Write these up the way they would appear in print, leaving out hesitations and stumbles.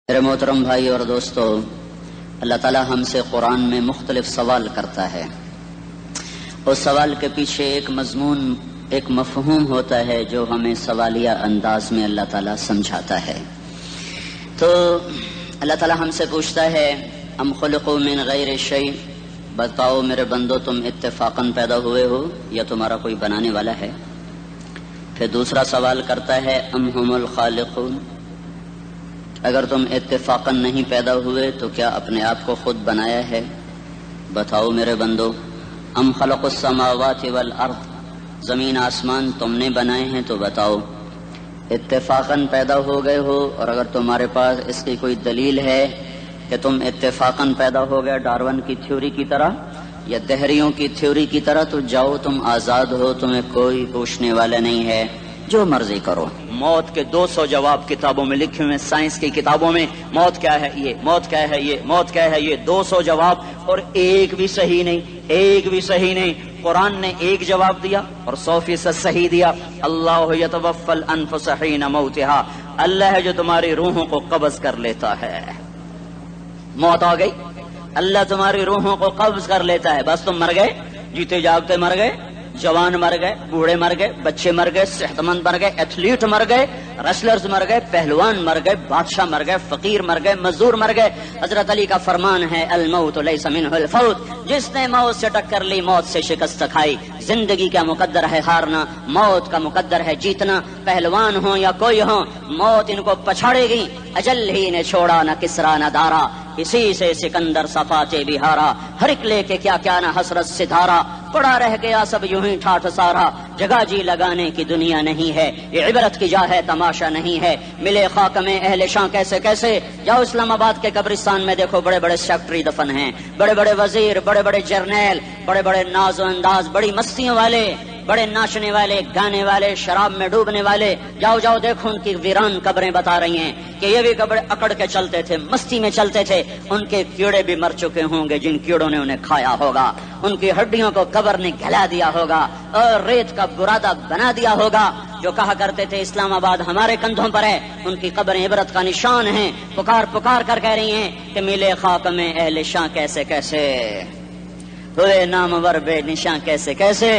میرے محترم بھائی اور دوستو، اللہ تعالیٰ ہم سے قرآن میں مختلف سوال کرتا ہے. اس سوال کے پیچھے ایک مضمون، ایک مفہوم ہوتا ہے جو ہمیں سوالیہ انداز میں اللہ تعالیٰ سمجھاتا ہے. تو اللہ تعالیٰ ہم سے پوچھتا ہے ام خلقوا من غیر شیء، بتاؤ میرے بندو تم اتفاقاً پیدا ہوئے ہو یا تمہارا کوئی بنانے والا ہے. پھر دوسرا سوال کرتا ہے ام ہم الخالقون، اگر تم اتفاقاً نہیں پیدا ہوئے تو کیا اپنے آپ کو خود بنایا ہے؟ بتاؤ میرے بندو. ام خلق السماوات والارض، زمین آسمان تم نے بنائے ہیں تو بتاؤ اتفاقاً پیدا ہو گئے ہو، اور اگر تمہارے پاس اس کی کوئی دلیل ہے کہ تم اتفاقاً پیدا ہو گئے ڈارون کی تھیوری کی طرح یا دہریوں کی تھیوری کی طرح، تو جاؤ تم آزاد ہو، تمہیں کوئی پوچھنے والا نہیں ہے، جو مرضی کرو. موت کے 200 جواب کتابوں میں لکھے ہوئے، سائنس کی کتابوں میں موت کیا ہے یہ، موت کیا ہے یہ، موت کیا ہے یہ، 200 جواب، اور ایک بھی صحیح نہیں، ایک بھی صحیح نہیں. قرآن نے ایک جواب دیا اور 100% صحیح دیا. اللہ یتوفی الانفس حین موتہا، اللہ ہے جو تمہاری روحوں کو قبض کر لیتا ہے. موت آ گئی، اللہ تمہاری روحوں کو قبض کر لیتا ہے، بس تم مر گئے، جیتے جاگتے مر گئے، جوان مر گئے، بوڑھے مر گئے، بچے مر گئے، صحت مند مر گئے، ایتھلیٹ مر گئے، ریسلرز مر گئے، پہلوان مر گئے، بادشاہ مر گئے، فقیر مر گئے، مزدور مر گئے. حضرت علی کا فرمان ہے الموت لیس منہ الفوت، جس نے موت سے ٹکر لی موت سے شکست کھائی. زندگی کا مقدر ہے ہارنا، موت کا مقدر ہے جیتنا. پہلوان ہوں یا کوئی ہو، موت ان کو پچھاڑے گی. اجل ہی نے چھوڑا نہ کسرا نہ دارا، اسی سے سکندر صفاتے بہارا. ہر ایک لے کے کیا کیا نہ حسرت ستارہ، پڑا رہ گیا سب یوں ہی ٹھاٹھ سارا. جگہ جی لگانے کی دنیا نہیں ہے، یہ عبرت کی جا ہے تماشا نہیں ہے. ملے خاک میں اہل شاں کیسے کیسے، جاؤ اسلام آباد کے قبرستان میں دیکھو، بڑے بڑے سیکٹری دفن ہیں، بڑے بڑے وزیر، بڑے بڑے جرنیل، بڑے بڑے ناز و انداز، بڑی مستیوں والے، بڑے ناچنے والے، گانے والے، شراب میں ڈوبنے والے. جاؤ جاؤ دیکھو ان کی ویران قبریں بتا رہی ہیں کہ یہ بھی قبر اکڑ کے چلتے تھے، مستی میں چلتے تھے. ان کے کیڑے بھی مر چکے ہوں گے جن کیڑوں نے انہیں کھایا ہوگا. ان کی ہڈیوں کو قبر نے گلا دیا ہوگا اور ریت کا برادہ بنا دیا ہوگا. جو کہا کرتے تھے اسلام آباد ہمارے کندھوں پر ہے، ان کی قبریں عبرت کا نشان ہیں. پکار پکار کر کہہ رہی ہیں کہ ملے خاک میں اہل شاں کیسے کیسے، ہوئے نامور بے نشاں کیسے کیسے،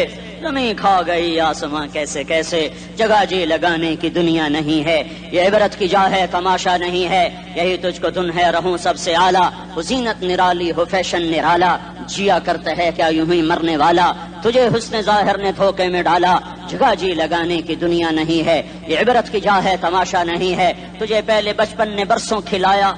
زمین کھا گئی آسماں کیسے کیسے. جگہ جی لگانے کی دنیا نہیں ہے، یہ عبرت کی جا ہے تماشا نہیں ہے. یہی تجھ کو دن ہے رہوں سب سے اعلیٰ، ہو زینت نرالی ہو فیشن نرالا. جیا کرتا ہے کیا یوں ہی مرنے والا، تجھے حسن ظاہر نے دھوکے میں ڈالا. جگہ جی لگانے کی دنیا نہیں ہے، یہ عبرت کی جا ہے تماشا نہیں ہے. تجھے پہلے بچپن نے برسوں کھلایا،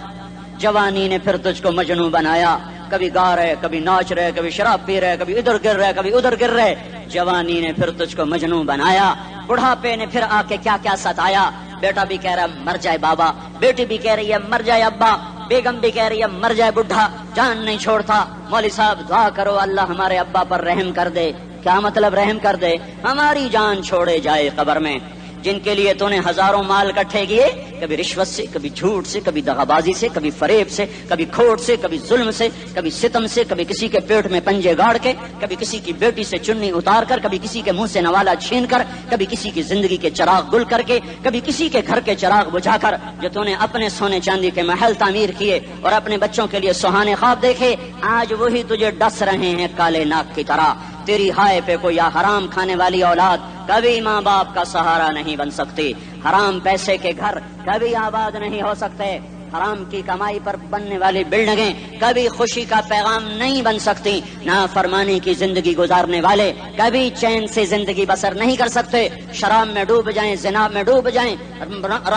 جوانی نے پھر تجھ کو مجنوں بنایا. کبھی گا رہے، کبھی ناچ رہے، کبھی شراب پی رہے، کبھی ادھر گر رہے، کبھی ادھر گر رہے. جوانی نے پھر تجھ کو مجنوں بنایا. بڑھاپے نے پھر آ کے کیا کیا ستایا. بیٹا بھی کہہ رہا ہے مر جائے بابا، بیٹی بھی کہہ رہی ہے مر جائے ابا، بیگم بھی کہہ رہی ہے مر جائے بڈھا، جان نہیں چھوڑتا. مولوی صاحب دعا کرو اللہ ہمارے ابا پر رحم کر دے. کیا مطلب رحم کر دے؟ ہماری جان چھوڑے جائے قبر میں. جن کے لیے تو نے ہزاروں مال اکٹھے کیے، کبھی رشوت سے، کبھی جھوٹ سے، کبھی دغابازی سے، کبھی فریب سے، کبھی کھوٹ سے، کبھی ظلم سے، کبھی ستم سے، کبھی کسی کے پیٹ میں پنجے گاڑ کے، کبھی کسی کی بیٹی سے چنی اتار کر، کبھی کسی کے منہ سے نوالا چھین کر، کبھی کسی کی زندگی کے چراغ گل کر کے، کبھی کسی کے گھر کے چراغ بجھا کر. جو تو نے اپنے سونے چاندی کے محل تعمیر کیے اور اپنے بچوں کے لیے سہانے خواب دیکھے، آج وہی تجھے ڈس رہے ہیں کالے ناک کی طرح. تیری ہائے پہ کوئی حرام کھانے والی اولاد کبھی ماں باپ کا سہارا نہیں بن سکتی. حرام پیسے کے گھر کبھی آباد نہیں ہو سکتے. حرام کی کمائی پر بننے والی بلڈنگیں کبھی خوشی کا پیغام نہیں بن سکتی. نافرمانی کی زندگی گزارنے والے کبھی چین سے زندگی بسر نہیں کر سکتے. شراب میں ڈوب جائیں، زنا میں ڈوب جائیں،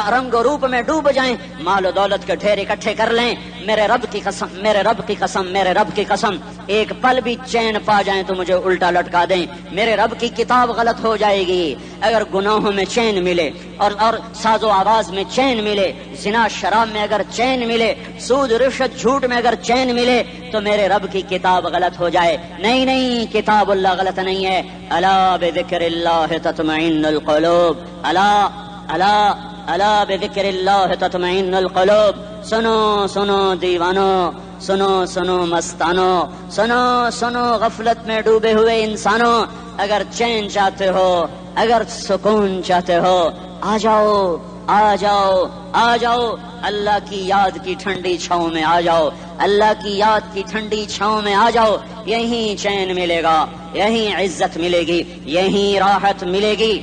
رنگ و روپ میں ڈوب جائیں، مال و دولت کے ڈھیر اکٹھے کر لیں، میرے رب کی قسم، میرے رب کی قسم، میرے رب کی قسم، ایک پل بھی چین پا جائیں تو مجھے الٹا لٹکا دیں. میرے رب کی کتاب غلط ہو جائے گی. اگر گناہوں میں چین ملے اور ساز و آواز میں چین ملے، زنا شراب میں اگر چین ملے، سود رشوت جھوٹ میں اگر چین ملے، تو میرے رب کی کتاب غلط ہو جائے. نہیں نہیں، کتاب اللہ غلط نہیں ہے. الا بذکر اللہ تطمئن القلوب، الا الا الا بذکر اللہ تطمئن القلوب. سنو سنو دیوانو، سنو سنو مستانو، سنو سنو غفلت میں ڈوبے ہوئے انسانوں. اگر چین چاہتے ہو، اگر سکون چاہتے ہو، آ جاؤ آ جاؤ آ جاؤ اللہ کی یاد کی ٹھنڈی چھاؤں میں آ جاؤ، اللہ کی یاد کی ٹھنڈی چھاؤں میں آ جاؤ، یہیں چین ملے گا، یہیں عزت ملے گی، یہیں راحت ملے گی۔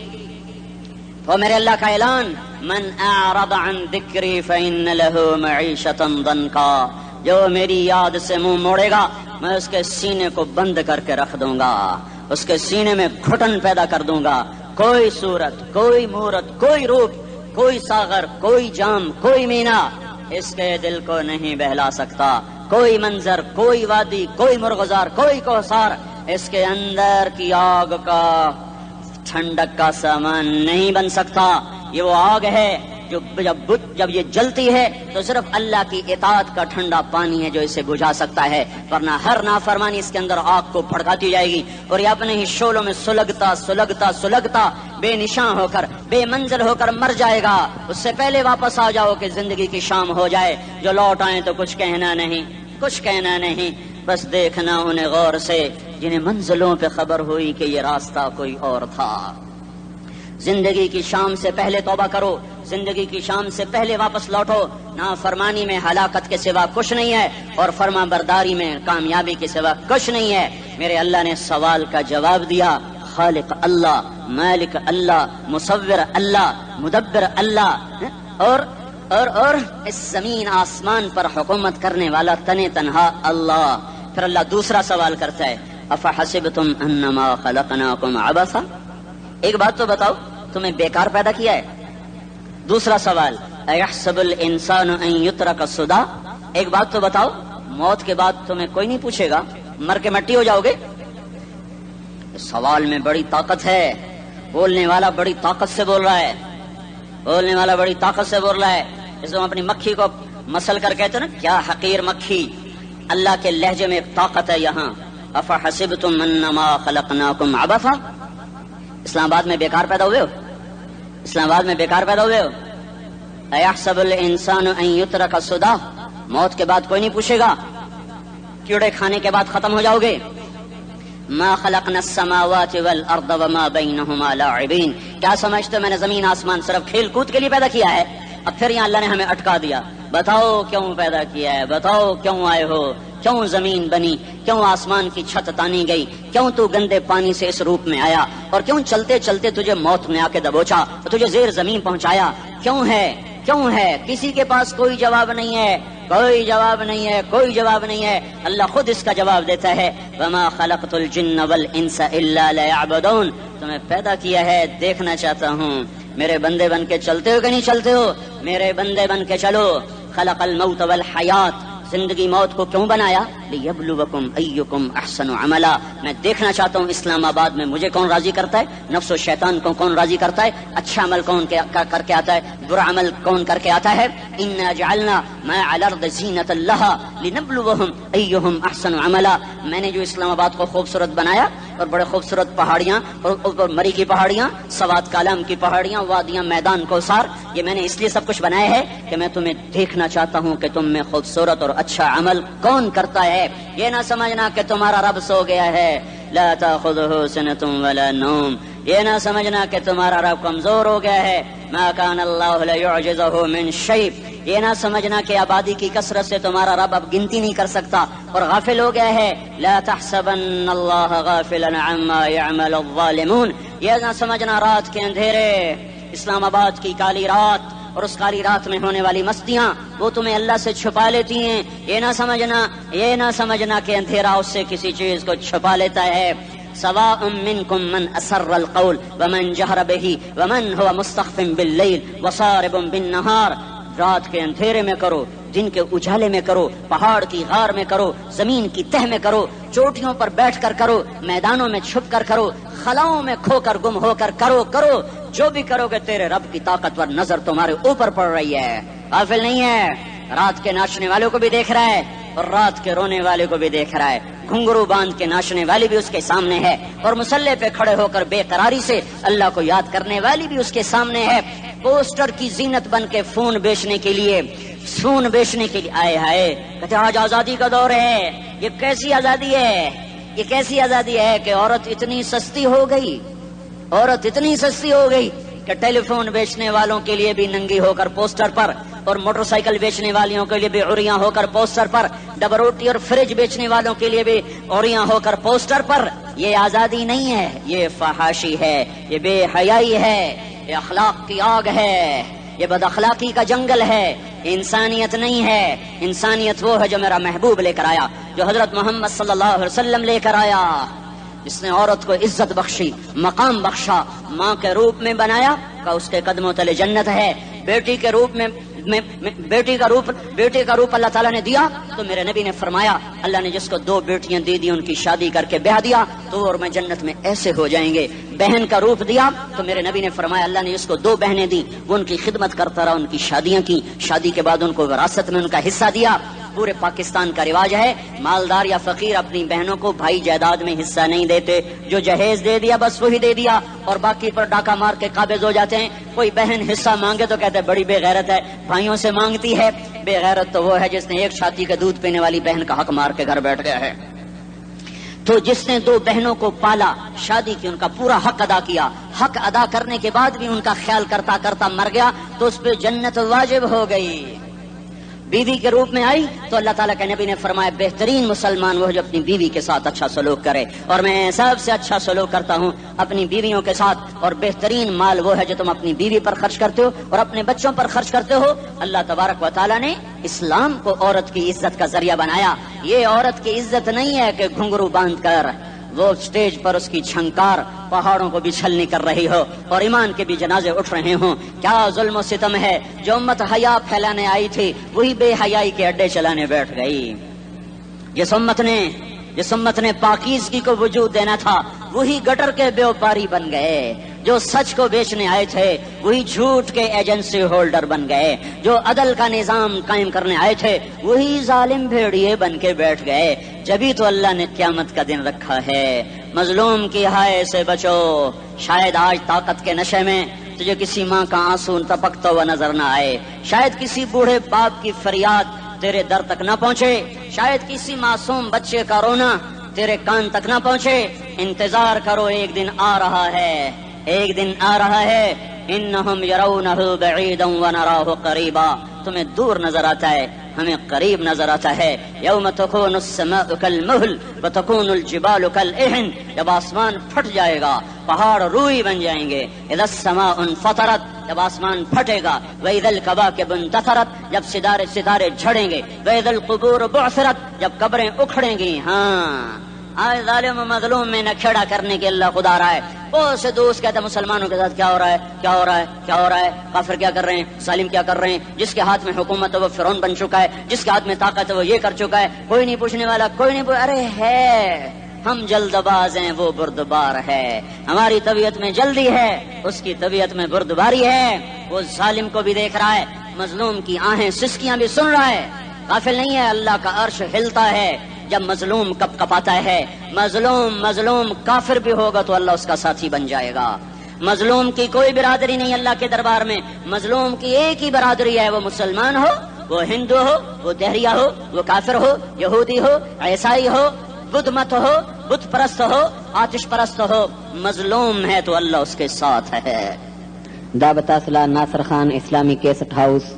تو میرے اللہ کا اعلان، من اعرض عن ذکری فإن له معیشۃ ضنکا، جو میری یاد سے منہ موڑے گا میں اس کے سینے کو بند کر کے رکھ دوں گا، اس کے سینے میں گھٹن پیدا کر دوں گا۔ کوئی صورت، کوئی مورت، کوئی روپ، کوئی ساغر، کوئی جام، کوئی مینا اس کے دل کو نہیں بہلا سکتا، کوئی منظر، کوئی وادی، کوئی مرغزار، کوئی کوثر اس کے اندر کی آگ کا ٹھنڈک کا سامان نہیں بن سکتا۔ یہ وہ آگ ہے جو جب یہ جلتی ہے تو صرف اللہ کی اطاعت کا ٹھنڈا پانی ہے جو اسے بجھا سکتا ہے، ورنہ ہر نافرمانی اس کے اندر آگ کو بھڑکاتی جائے گی اور یہ اپنے ہی شعلوں میں سلگتا سلگتا سلگتا بے نشاں ہو کر، بے منزل ہو کر مر جائے گا۔ اس سے پہلے واپس آ جاؤ کہ زندگی کی شام ہو جائے۔ جو لوٹ آئیں تو کچھ کہنا نہیں، کچھ کہنا نہیں، بس دیکھنا انہیں غور سے جنہیں منزلوں پہ خبر ہوئی کہ یہ راستہ کوئی اور تھا۔ زندگی کی شام سے پہلے توبہ کرو، زندگی کی شام سے پہلے واپس لوٹو۔ نافرمانی میں ہلاکت کے سوا کچھ نہیں ہے اور فرما برداری میں کامیابی کے سوا کچھ نہیں ہے۔ میرے اللہ نے سوال کا جواب دیا، خالق اللہ، مالک اللہ، مصور اللہ، مدبر اللہ، اور اس زمین آسمان پر حکومت کرنے والا تنے تنہا اللہ۔ پھر اللہ دوسرا سوال کرتا ہے، افحسبتم انما خلقناکم عبثا، ایک بات تو بتاؤ تمہیں بیکار پیدا کیا ہے؟ دوسرا سوال، ایحسب الانسان ان یترک سدی، ایک بات تو بتاؤ موت کے بعد تمہیں کوئی نہیں پوچھے گا، مر کے مٹی ہو جاؤ گے؟ سوال میں بڑی طاقت ہے، بولنے والا بڑی طاقت سے بول رہا ہے، بولنے والا بڑی طاقت سے بول رہا ہے۔ اس کو اپنی مکھی کو مسل کر کہتے ہیں نا، کیا حقیر مکھی۔ اللہ کے لہجے میں ایک طاقت ہے یہاں، افحسبتم انما خلقناکم عبثا، اسلام آباد میں بیکار پیدا ہوئے ہو؟ اسلام آباد میں بیکار پیدا ہوئے ہو؟ ایحسب الانسان ان یترک سدی، موت کے بعد کوئی نہیں پوچھے گا، کیڑے کھانے کے بعد ختم ہو جاؤ گے۔ ما خلقنا السماوات والارض وما بینہما لاعبین، کیا سمجھتے ہو میں نے زمین آسمان صرف کھیل کود کے لیے پیدا کیا ہے؟ اب پھر یہاں اللہ نے ہمیں اٹکا دیا، بتاؤ کیوں پیدا کیا ہے، بتاؤ کیوں آئے ہو، کیوں زمین بنی، کیوں آسمان کی چھت تانی گئی، کیوں تو گندے پانی سے اس روپ میں آیا، اور کیوں چلتے چلتے تجھے موت نے آ کے دبوچا اور تجھے زیر زمین پہنچایا، کیوں ہے، کیوں ہے؟ کسی کے پاس کوئی جواب نہیں ہے، کوئی جواب نہیں ہے، کوئی جواب نہیں ہے۔ اللہ خود اس کا جواب دیتا ہے، وما خلقت الجن والانس الا لیعبدون، تمہیں پیدا کیا ہے دیکھنا چاہتا ہوں میرے بندے بن کے چلتے ہو کہ نہیں چلتے ہو، میرے بندے بن کے چلو۔ خلق الموت والحیات، زندگی موت کو کیوں بنایا؟ لیبلوکم ایکم احسن عملا، میں دیکھنا چاہتا ہوں اسلام آباد میں مجھے کون راضی کرتا ہے، نفس و شیطان کو کون راضی کرتا ہے، اچھا عمل کون کر کے آتا ہے، برا عمل کون کر کے آتا ہے۔ انا جعلنا ما علی الارض زینۃ لها لنبلوہم ایہم احسن عملا، میں نے جو اسلام آباد کو خوبصورت بنایا اور بڑے خوبصورت پہاڑیاں اور اوپر مری کی پہاڑیاں، سوات کالام کی پہاڑیاں، وادیاں، میدان کوثر، یہ میں نے اس لیے سب کچھ بنایا ہے کہ میں تمہیں دیکھنا چاہتا ہوں کہ تم میں خوبصورت اور اچھا عمل کون کرتا ہے۔ یہ نہ سمجھنا کہ تمہارا رب سو گیا ہے، لا تاخذہ سنۃ ولا نوم، یہ نہ سمجھنا کہ تمہارا رب کمزور ہو گیا ہے، ما کان اللہ لیعجزہ من شیء، یہ نہ سمجھنا کہ آبادی کی کثرت سے تمہارا رب اب گنتی نہیں کر سکتا اور غافل ہو گیا ہے، لا تحسبن اللہ غافلا عما يعمل الظالمون، یہ نہ سمجھنا رات کے اندھیرے، اسلام آباد کی کالی رات اور اس کالی رات میں ہونے والی مستیاں وہ تمہیں اللہ سے چھپا لیتی ہیں، یہ نہ سمجھنا کہ اندھیرا اس سے کسی چیز کو چھپا لیتا ہے۔ سواء منکم من اسر القول ومن جہر به ومن هو مستخف باللیل وصارب بالنہار، رات کے اندھیرے میں کرو، دن کے اجالے میں کرو، پہاڑ کی غار میں کرو، زمین کی تہ میں کرو، چوٹیوں پر بیٹھ کر کرو، میدانوں میں چھپ کر کرو، خلاؤں میں کھو کر گم ہو کر کرو، جو بھی کرو گے تیرے رب کی طاقتور نظر تمہارے اوپر پڑ رہی ہے، غافل نہیں ہے۔ رات کے ناچنے والوں کو بھی دیکھ رہا ہے اور رات کے رونے والے کو بھی دیکھ رہا ہے، گھنگرو باندھ کے ناچنے والی بھی اس کے سامنے ہے اور مسلح پہ کھڑے ہو کر بے قراری سے اللہ کو یاد کرنے والی بھی اس کے سامنے ہے۔ پوسٹر کی زینت بن کے فون بیچنے کے لیے آئے ہائے کہتے آج آزادی کا دور ہے، یہ کیسی آزادی ہے، یہ کیسی آزادی ہے کہ عورت اتنی سستی ہو گئی کہ ٹیلی فون بیچنے والوں کے لیے بھی ننگی ہو کر پوسٹر پر، اور موٹر سائیکل بیچنے والیوں کے لیے بھی عریاں ہو کر پوسٹر پر، ڈبل روٹی اور فریج بیچنے والوں کے لیے بھی عریاں ہو کر پوسٹر پر. یہ آزادی نہیں ہے، یہ فحاشی ہے، یہ بے حیائی ہے، یہ اخلاق کی آگ ہے، یہ بد اخلاقی کا جنگل ہے. انسانیت نہیں ہے. انسانیت وہ ہے جو میرا محبوب لے کر آیا، جو حضرت محمد صلی اللہ علیہ وسلم لے کر آیا، جس نے عورت کو عزت بخشی، مقام بخشا، ماں کے روپ میں بنایا کہ اس کے قدموں تلے جنت ہے. بیٹی کے روپ میں بیٹی کا روپ اللہ تعالیٰ نے دیا تو میرے نبی نے فرمایا اللہ نے جس کو 2 بیٹیاں دے دی ان کی شادی کر کے بیاہ دیا تو اور میں جنت میں ایسے ہو جائیں گے. بہن کا روپ دیا تو میرے نبی نے فرمایا اللہ نے جس کو 2 بہنیں دی وہ ان کی خدمت کرتا رہا، ان کی شادیاں کی، شادی کے بعد ان کو وراثت میں ان کا حصہ دیا. پورے پاکستان کا رواج ہے مالدار یا فقیر اپنی بہنوں کو بھائی جائیداد میں حصہ نہیں دیتے، جو جہیز دے دیا بس وہی دے دیا اور باقی پر ڈاکہ مار کے قابض ہو جاتے ہیں. کوئی بہن حصہ مانگے تو کہتے ہیں بڑی بے غیرت ہے، بھائیوں سے مانگتی ہے. بے غیرت تو وہ ہے جس نے ایک چھاتی کا دودھ پینے والی بہن کا حق مار کے گھر بیٹھ گیا ہے. تو جس نے 2 بہنوں کو پالا، شادی کی، ان کا پورا حق ادا کیا، حق ادا کرنے کے بعد بھی ان کا خیال کرتا کرتا مر گیا تو اس پہ جنت واجب ہو گئی. بیوی کے روپ میں آئی تو اللہ تعالیٰ کے نبی نے فرمایا بہترین مسلمان وہ جو اپنی بیوی کے ساتھ اچھا سلوک کرے، اور میں سب سے اچھا سلوک کرتا ہوں اپنی بیویوں کے ساتھ. اور بہترین مال وہ ہے جو تم اپنی بیوی پر خرچ کرتے ہو اور اپنے بچوں پر خرچ کرتے ہو. اللہ تبارک و تعالیٰ نے اسلام کو عورت کی عزت کا ذریعہ بنایا. یہ عورت کی عزت نہیں ہے کہ گھنگرو باندھ کر وہ سٹیج پر اس کی چھنکار پہاڑوں کو بھی چھلنی کر رہی ہو اور ایمان کے بھی جنازے اٹھ رہے ہوں. کیا ظلم و ستم ہے. جو امت حیا پھیلانے آئی تھی وہی بے حیائی کے اڈے چلانے بیٹھ گئی. جس امت نے پاکیزگی کو وجود دینا تھا وہی گٹر کے بیوپاری بن گئے. جو سچ کو بیچنے آئے تھے وہی جھوٹ کے ایجنسی ہولڈر بن گئے. جو عدل کا نظام قائم کرنے آئے تھے وہی ظالم بھیڑیے بن کے بیٹھ گئے. جبھی تو اللہ نے قیامت کا دن رکھا ہے. مظلوم کی ہائے سے بچو. شاید آج طاقت کے نشے میں تجھے کسی ماں کا آنسو ٹپکتا ہوا نظر نہ آئے، شاید کسی بوڑھے باپ کی فریاد تیرے در تک نہ پہنچے، شاید کسی معصوم بچے کا رونا تیرے کان تک نہ پہنچے. انتظار کرو، ایک دن آ رہا ہے، ایک دن آ رہا ہے. انہم یرونہ بعیدا ونراہ قریبا. تمہیں دور نظر آتا ہے، ہمیں قریب نظر آتا ہے. یوم تکون السماء کالمہل وتکون الجبال کالعہن. جب آسمان پھٹ جائے گا پہاڑ روئی بن جائیں گے. اذا السماء انفطرت. جب آسمان پھٹے گا. واذا الکواکب انتثرت. جب ستارے جھڑیں گے. واذا القبور بعثرت. جب قبریں اکھڑیں گی. ہاں آج ظالم و مظلوم میں نہ کھڑا کرنے کے اللہ خدا رہا ہے. بہت سے دوست کہتے ہیں مسلمانوں کے ساتھ کیا ہو رہا ہے، کیا ہو رہا ہے، کیا ہو رہا ہے، کافر کیا کر رہے ہیں، ظالم کیا کر رہے ہیں. جس کے ہاتھ میں حکومت ہے وہ فرعون بن چکا ہے، جس کے ہاتھ میں طاقت ہے وہ یہ کر چکا ہے. کوئی نہیں پوچھنے والا، کوئی نہیں ارے ہے ہم جلد باز ہیں، وہ بردبار ہے. ہماری طبیعت میں جلدی ہے، اس کی طبیعت میں بردباری ہے. وہ ظالم کو بھی دیکھ رہا ہے، مظلوم کی آہیں سسکیاں بھی سن رہا ہے. غافل نہیں ہے. اللہ کا عرش ہلتا ہے جب مظلوم کپ کپاتا ہے. مظلوم کافر بھی ہوگا تو اللہ اس کا ساتھی بن جائے گا. مظلوم کی کوئی برادری نہیں اللہ کے دربار میں. مظلوم کی ایک ہی برادری ہے، وہ مسلمان ہو، وہ ہندو ہو، وہ دہریہ ہو، وہ کافر ہو، یہودی ہو، عیسائی ہو، بدھ مت ہو، بت پرست ہو، آتش پرست ہو. مظلوم ہے تو اللہ اس کے ساتھ ہے. دا بتاصلہ ناصر خان اسلامی کیسٹ ہاؤس،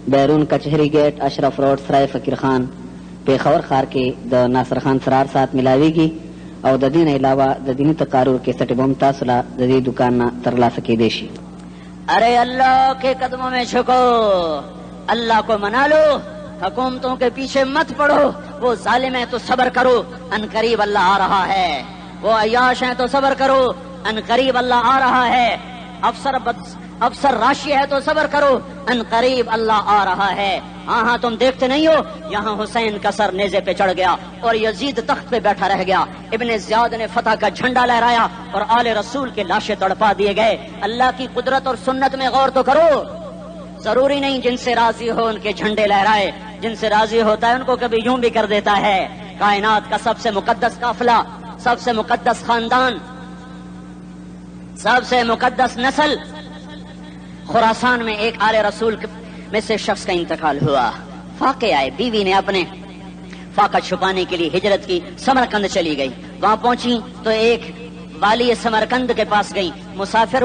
بیرون کچہری گیٹ، اشرف روڈ، سرائے فقیر خان، پیښور ښار کې د ناصر خان سرار سات ملاویږي او د دې نه علاوه د دیني تقارر کیسټ به هم تاسو له د دې دکان نه ترلاسه کیدی شي. ارے اللہ کے قدموں میں جھکو، اللہ کو منا لو، حکومتوں کے پیچھے مت پڑو. وہ ظالم ہے تو صبر کرو، ان قریب اللہ آ رہا ہے. وہ عیاش ہیں تو صبر کرو، ان قریب اللہ آ رہا ہے. افسر راشی ہے تو صبر کرو، ان قریب اللہ آ رہا ہے. ہاں تم دیکھتے نہیں ہو یہاں حسین کا سر نیزے پہ چڑھ گیا اور یزید تخت پہ بیٹھا رہ گیا. ابن زیاد نے فتح کا جھنڈا لہرایا اور آل رسول کے لاشیں تڑپا دیے گئے. اللہ کی قدرت اور سنت میں غور تو کرو. ضروری نہیں جن سے راضی ہو ان کے جھنڈے لہرائے، جن سے راضی ہوتا ہے ان کو کبھی یوں بھی کر دیتا ہے. کائنات کا سب سے مقدس قافلہ، سب سے مقدس خاندان، سب سے مقدس نسل، خراسان میں ایک آل رسول میں سے شخص کا انتقال ہوا. فاقے آئے، بیوی نے اپنے فاقہ چھپانے کے لیے ہجرت کی، سمرقند چلی گئی. وہاں پہنچی تو ایک والی سمرقند کے پاس گئی. مسافر